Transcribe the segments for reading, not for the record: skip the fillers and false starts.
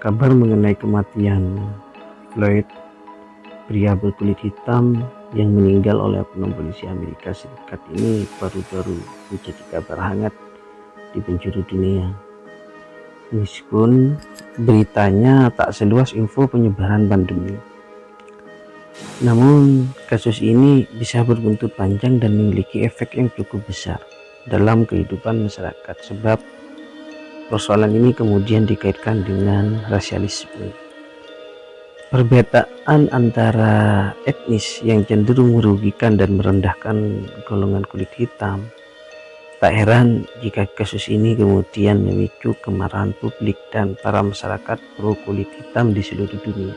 Kabar mengenai kematian Floyd, pria berkulit hitam yang meninggal oleh oknum polisi Amerika Serikat ini baru-baru menjadi kabar hangat di penjuru dunia. Meskipun beritanya tak seluas info penyebaran pandemi, namun kasus ini bisa berbuntut panjang dan memiliki efek yang cukup besar dalam kehidupan masyarakat, sebab persoalan ini kemudian dikaitkan dengan rasialisme. Perbedaan antara etnis yang cenderung merugikan dan merendahkan golongan kulit hitam. Tak heran jika kasus ini kemudian memicu kemarahan publik dan para masyarakat pro kulit hitam di seluruh dunia.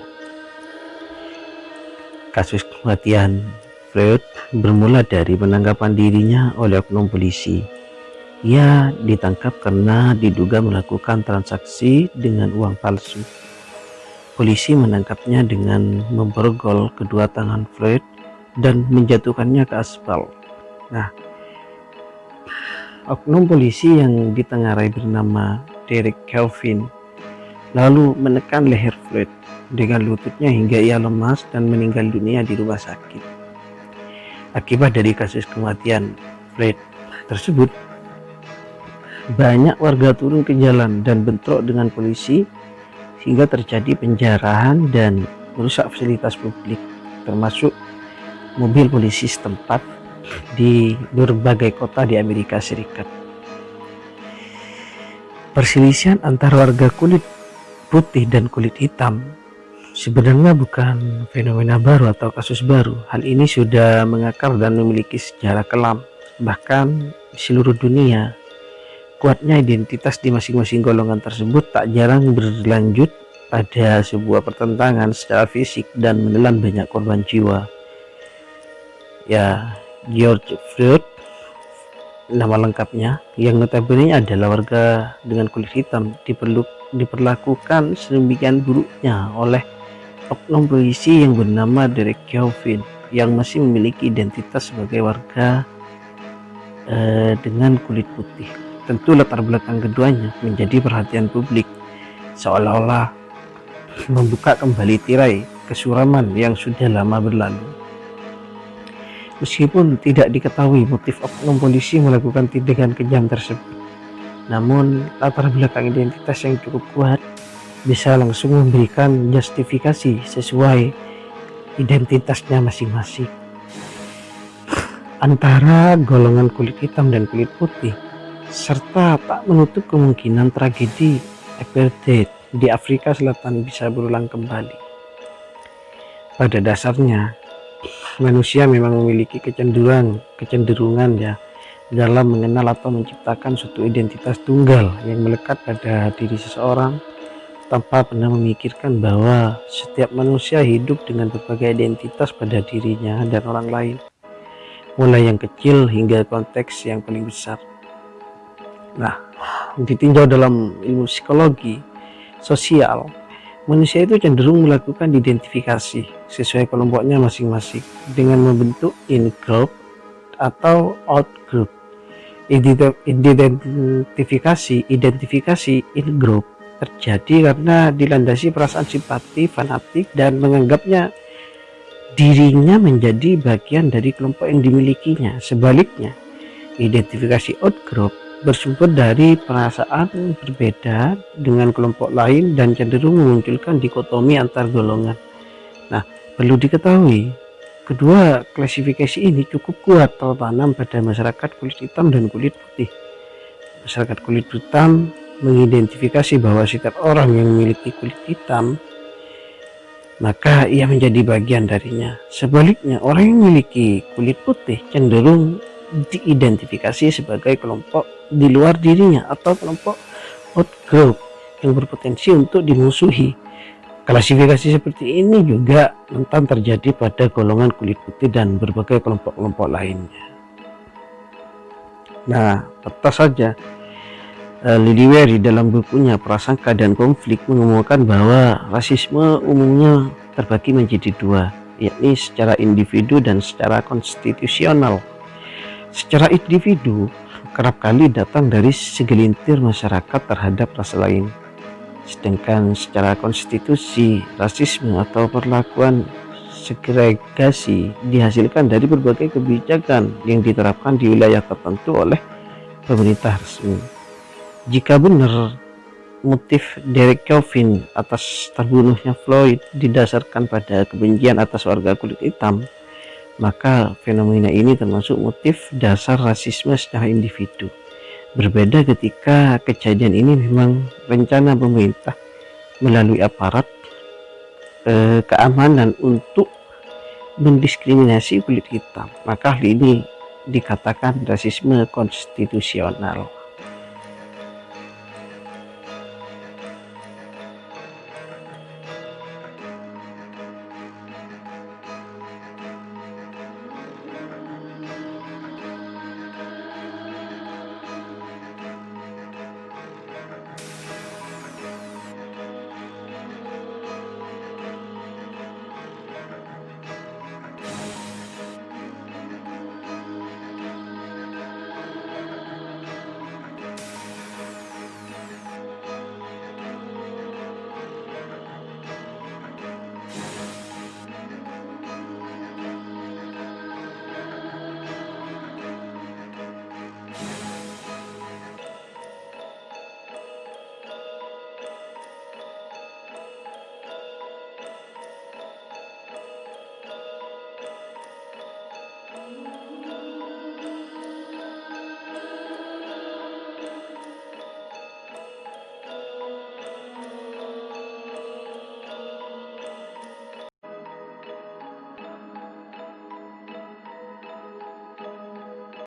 Kasus kematian Floyd bermula dari penangkapan dirinya oleh oknum polisi. Ia ditangkap karena diduga melakukan transaksi dengan uang palsu. Polisi menangkapnya dengan memborgol kedua tangan Floyd dan menjatuhkannya ke aspal. Nah, oknum polisi yang ditengarai bernama Derek Chauvin lalu menekan leher Floyd dengan lututnya hingga ia lemas dan meninggal dunia di rumah sakit. Akibat dari kasus kematian Floyd tersebut, banyak warga turun ke jalan dan bentrok dengan polisi sehingga terjadi penjarahan dan merusak fasilitas publik, termasuk mobil polisi setempat di berbagai kota di Amerika Serikat. Perselisihan antara warga kulit putih dan kulit hitam sebenarnya bukan fenomena baru atau kasus baru. Hal ini sudah mengakar dan memiliki sejarah kelam. Bahkan di seluruh dunia, kuatnya identitas di masing-masing golongan tersebut tak jarang berlanjut pada sebuah pertentangan secara fisik dan menelan banyak korban jiwa. Ya, George Floyd, nama lengkapnya, yang notabene adalah warga dengan kulit hitam, diperlakukan sedemikian buruknya oleh oknum polisi yang bernama Derek Chauvin yang masih memiliki identitas sebagai warga dengan kulit putih. Tentu latar belakang keduanya menjadi perhatian publik, seolah-olah membuka kembali tirai kesuraman yang sudah lama berlalu. Meskipun tidak diketahui motif oknum polisi melakukan tindakan kejam tersebut, namun latar belakang identitas yang cukup kuat bisa langsung memberikan justifikasi sesuai identitasnya masing-masing. Antara golongan kulit hitam dan kulit putih, serta tak menutup kemungkinan tragedi apartheid di Afrika Selatan bisa berulang kembali. Pada dasarnya, manusia memang memiliki kecenderungan ya dalam mengenal atau menciptakan suatu identitas tunggal yang melekat pada diri seseorang tanpa pernah memikirkan bahwa setiap manusia hidup dengan berbagai identitas pada dirinya dan orang lain, mulai yang kecil hingga konteks yang paling besar. Nah, ditinjau dalam ilmu psikologi sosial, manusia itu cenderung melakukan identifikasi sesuai kelompoknya masing-masing dengan membentuk in-group atau out-group. Identifikasi in-group terjadi karena dilandasi perasaan simpati, fanatik, dan menganggapnya dirinya menjadi bagian dari kelompok yang dimilikinya. Sebaliknya, identifikasi out-group bersumber dari perasaan berbeda dengan kelompok lain dan cenderung memunculkan dikotomi antar golongan. Nah, perlu diketahui, kedua klasifikasi ini cukup kuat tertanam pada masyarakat kulit hitam dan kulit putih. Masyarakat kulit hitam mengidentifikasi bahwa setiap orang yang memiliki kulit hitam maka ia menjadi bagian darinya. Sebaliknya, orang yang memiliki kulit putih cenderung diidentifikasi sebagai kelompok di luar dirinya atau kelompok outgroup yang berpotensi untuk dimusuhi. Klasifikasi seperti ini juga rentan terjadi pada golongan kulit putih dan berbagai kelompok-kelompok lainnya. Nah, tentu saja Lily Wery dalam bukunya Prasangka dan Konflik mengemukakan bahwa rasisme umumnya terbagi menjadi dua, yakni secara individu dan secara konstitusional. Secara individu, kerap kali datang dari segelintir masyarakat terhadap ras lain. Sedangkan secara konstitusi, rasisme atau perlakuan segregasi dihasilkan dari berbagai kebijakan yang diterapkan di wilayah tertentu oleh pemerintah resmi. Jika benar motif Derek Chauvin atas terbunuhnya Floyd didasarkan pada kebencian atas warga kulit hitam, maka fenomena ini termasuk motif dasar rasisme secara individu. Berbeda ketika kejadian ini memang rencana pemerintah melalui aparat keamanan untuk mendiskriminasi kulit hitam, maka hal ini dikatakan rasisme konstitusional.